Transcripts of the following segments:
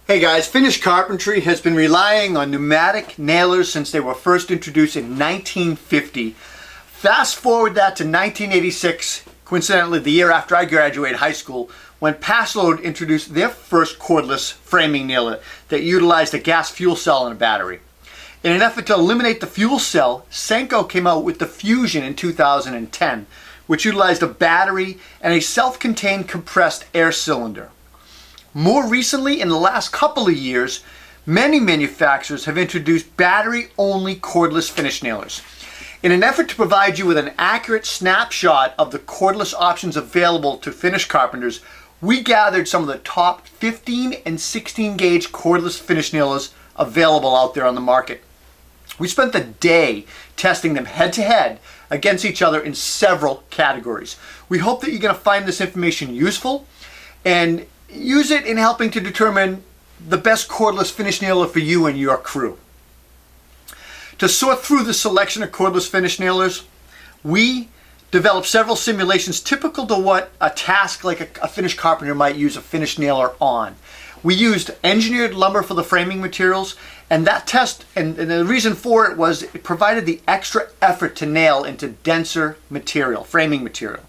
Hey guys, Finnish carpentry has been relying on pneumatic nailers since they were first introduced in 1950. Fast forward that to 1986, coincidentally the year after I graduated high school, when Paslode introduced their first cordless framing nailer that utilized a gas fuel cell and a battery. In an effort to eliminate the fuel cell, Senko came out with the Fusion in 2010, which utilized a battery and a self-contained compressed air cylinder. More recently, in the last couple of years, many manufacturers have introduced battery-only cordless finish nailers. In an effort to provide you with an accurate snapshot of the cordless options available to finish carpenters, we gathered some of the top 15 and 16 gauge cordless finish nailers available out there on the market. We spent the day testing them head-to-head against each other in several categories. We hope that you're going to find this information useful and use it in helping to determine the best cordless finish nailer for you and your crew. To sort through the selection of cordless finish nailers, we developed several simulations typical to what a task like a finish carpenter might use a finish nailer on. We used engineered lumber for the framing materials, and that test, and the reason for it was it provided the extra effort to nail into denser material, framing material.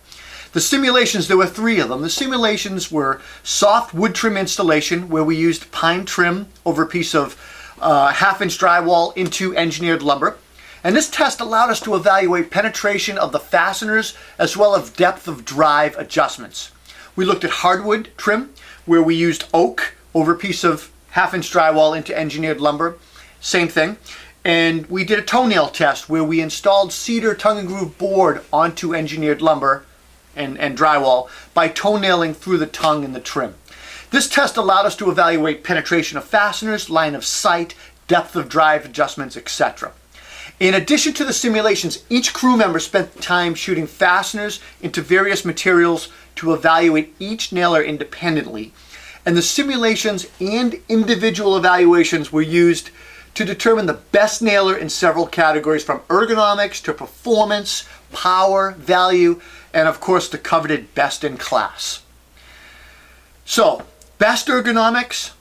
The simulations, there were 3 of them. The simulations were soft wood trim installation, where we used pine trim over a piece of half-inch drywall into engineered lumber. And this test allowed us to evaluate penetration of the fasteners as well as depth of drive adjustments. We looked at hardwood trim, where we used oak over a piece of half-inch drywall into engineered lumber. Same thing. And we did a toenail test, where we installed cedar tongue and groove board onto engineered lumber and drywall by toenailing through the tongue and the trim. This test allowed us to evaluate penetration of fasteners, line of sight, depth of drive adjustments, etc. In addition to the simulations, each crew member spent time shooting fasteners into various materials to evaluate each nailer independently. And the simulations and individual evaluations were used to determine the best nailer in several categories, from ergonomics to performance, power, value, and of course the coveted best in class. So, best ergonomics,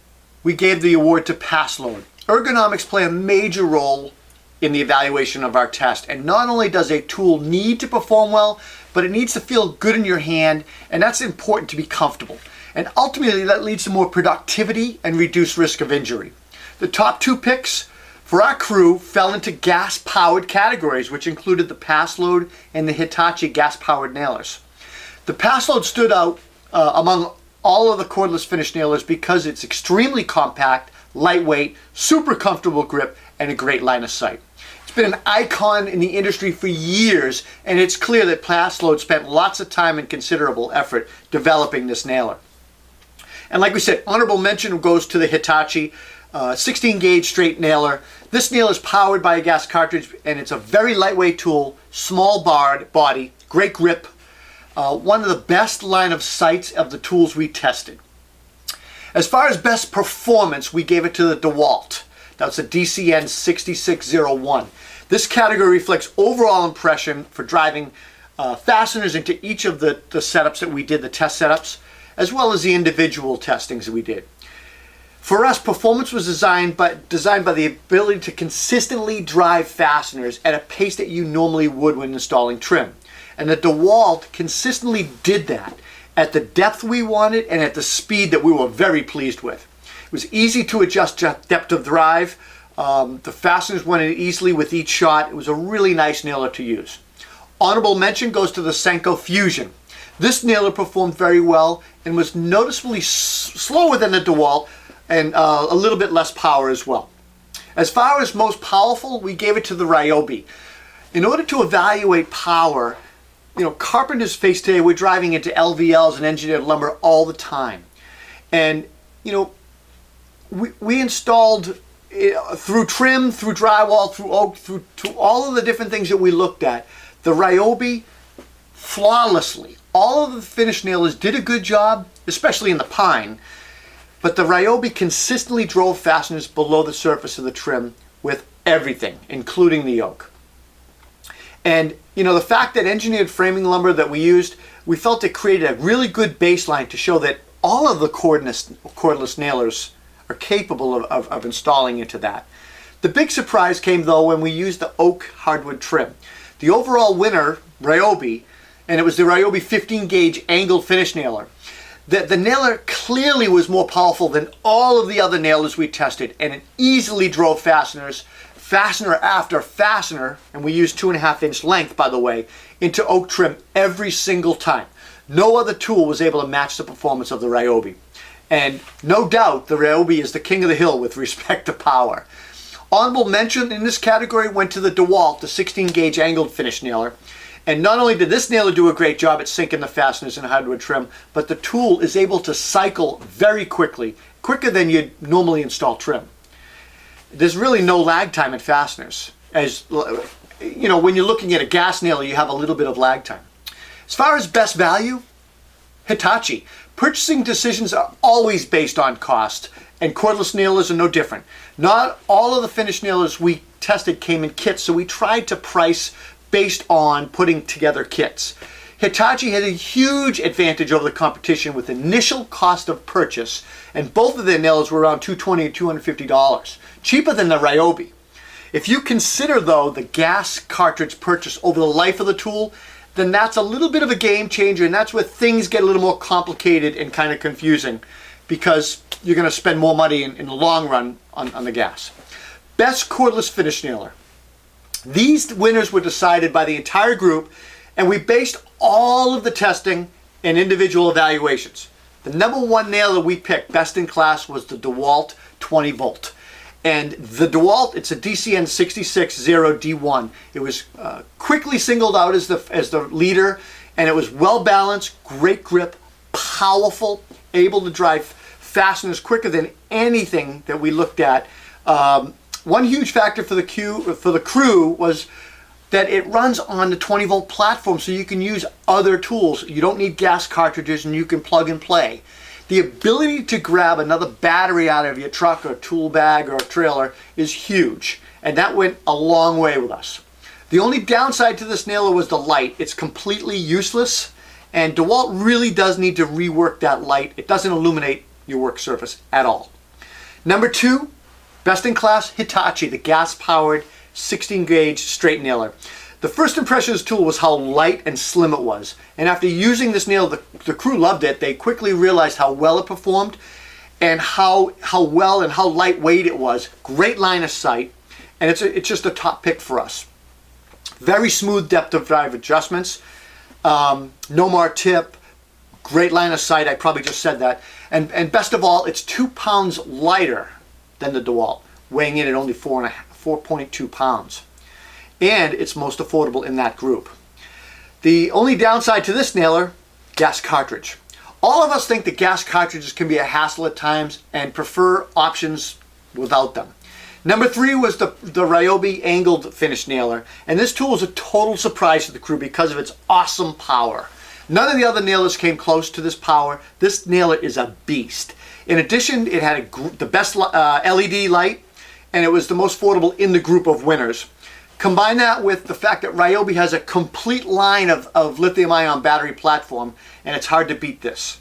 we gave the award to Paslode. Ergonomics play a major role in the evaluation of our test, and not only does a tool need to perform well, but it needs to feel good in your hand, and that's important to be comfortable. And ultimately that leads to more productivity and reduced risk of injury. The top 2 picks for our crew fell into gas-powered categories, which included the Paslode and the Hitachi gas-powered nailers. The Paslode stood out among all of the cordless finish nailers because it's extremely compact, lightweight, super comfortable grip, and a great line of sight. It's been an icon in the industry for years, and it's clear that Paslode spent lots of time and considerable effort developing this nailer. And like we said, honorable mention goes to the Hitachi 16 gauge straight nailer. This nailer is powered by a gas cartridge, and it's a very lightweight tool, small body, great grip, one of the best line of sights of the tools we tested. As far as best performance, we gave it to the DeWalt. That's a DCN 6601. This category reflects overall impression for driving fasteners into each of the setups that we did, the test setups, as well as the individual testings that we did. For us, performance was designed by the ability to consistently drive fasteners at a pace that you normally would when installing trim. And the DeWalt consistently did that at the depth we wanted and at the speed that we were very pleased with. It was easy to adjust depth of drive. The fasteners went in easily with each shot. It was a really nice nailer to use. Honorable mention goes to the Senko Fusion. This nailer performed very well and was noticeably slower than the DeWalt, and a little bit less power as well. As far as most powerful, we gave it to the Ryobi. In order to evaluate power, carpenters face today, we're driving into LVLs and engineered lumber all the time. And, we installed through trim, through drywall, through oak, through all of the different things that we looked at, the Ryobi flawlessly. All of the finish nailers did a good job, especially in the pine, but the Ryobi consistently drove fasteners below the surface of the trim with everything, including the oak. And the fact that engineered framing lumber that we used, we felt it created a really good baseline to show that all of the cordless nailers are capable of installing into that. The big surprise came though when we used the oak hardwood trim. The overall winner, Ryobi, and it was the Ryobi 15 gauge angled finish nailer. The nailer clearly was more powerful than all of the other nailers we tested, and it easily drove fasteners, fastener after fastener, and we used 2.5 inch length, by the way, into oak trim every single time. No other tool was able to match the performance of the Ryobi. And no doubt the Ryobi is the king of the hill with respect to power. Honorable mention in this category went to the DeWalt, the 16 gauge angled finish nailer. And not only did this nailer do a great job at sinking the fasteners in hardwood trim, but the tool is able to cycle very quickly, quicker than you'd normally install trim. There's really no lag time in fasteners. As you know, when you're looking at a gas nailer, you have a little bit of lag time. As far as best value, Hitachi. Purchasing decisions are always based on cost, and cordless nailers are no different. Not all of the finish nailers we tested came in kits, so we tried to price based on putting together kits. Hitachi had a huge advantage over the competition with initial cost of purchase, and both of their nailers were around $220 to $250, cheaper than the Ryobi. If you consider though the gas cartridge purchase over the life of the tool, then that's a little bit of a game changer, and that's where things get a little more complicated and kind of confusing, because you're going to spend more money in the long run on the gas. Best cordless finish nailer. These winners were decided by the entire group, and we based all of the testing and individual evaluations. The number one nailer we picked, best in class, was the DeWalt 20 volt. And the DeWalt, it's a DCN 660D1. It was quickly singled out as the leader, and it was well balanced, great grip, powerful, able to drive fasteners quicker than anything that we looked at. One huge factor for the crew was that it runs on the 20 volt platform, so you can use other tools. You don't need gas cartridges, and you can plug and play. The ability to grab another battery out of your truck or tool bag or trailer is huge, and that went a long way with us. The only downside to this nailer was the light. It's completely useless, and DeWalt really does need to rework that light. It doesn't illuminate your work surface at all. Number two, best in class, Hitachi, the gas-powered 16 gauge straight nailer. The first impression of this tool was how light and slim it was, and after using this nailer, the crew loved it. They quickly realized how well it performed and how well and how lightweight it was. Great line of sight, and it's just a top pick for us. Very smooth depth of drive adjustments, no more tip, great line of sight. I probably just said that, and best of all, it's 2 pounds lighter than the DeWalt, weighing in at only 4.2 pounds. And it's most affordable in that group. The only downside to this nailer, gas cartridge. All of us think that gas cartridges can be a hassle at times and prefer options without them. Number three was the Ryobi angled finish nailer, and this tool was a total surprise to the crew because of its awesome power. None of the other nailers came close to this power. This nailer is a beast. In addition, it had the best LED light, and it was the most affordable in the group of winners. Combine that with the fact that Ryobi has a complete line of lithium-ion battery platform, and it's hard to beat this.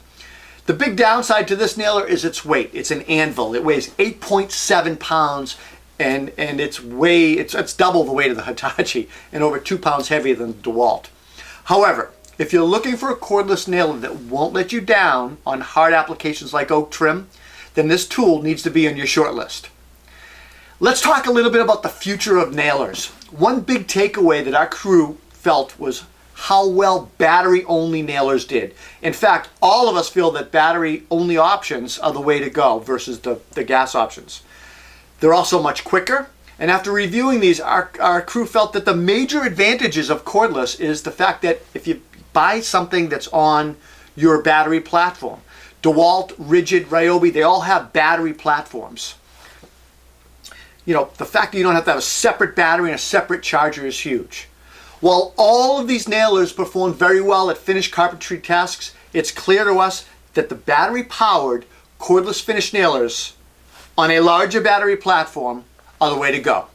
The big downside to this nailer is its weight. It's an anvil. It weighs 8.7 pounds, and it's double the weight of the Hitachi and over 2 pounds heavier than the DeWalt. However, if you're looking for a cordless nailer that won't let you down on hard applications like oak trim, then this tool needs to be on your short list. Let's talk a little bit about the future of nailers. One big takeaway that our crew felt was how well battery-only nailers did. In fact, all of us feel that battery-only options are the way to go versus the gas options. They're also much quicker, and after reviewing these, our crew felt that the major advantages of cordless is the fact that if you buy something that's on your battery platform, DeWalt, Rigid, Ryobi, they all have battery platforms. You know, the fact that you don't have to have a separate battery and a separate charger is huge. While all of these nailers perform very well at finished carpentry tasks, it's clear to us that the battery-powered cordless finish nailers on a larger battery platform are the way to go.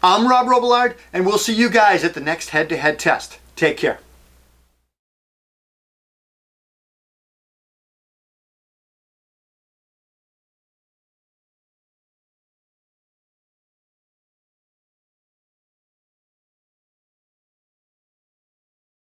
I'm Rob Robillard, and we'll see you guys at the next head-to-head test. Take care.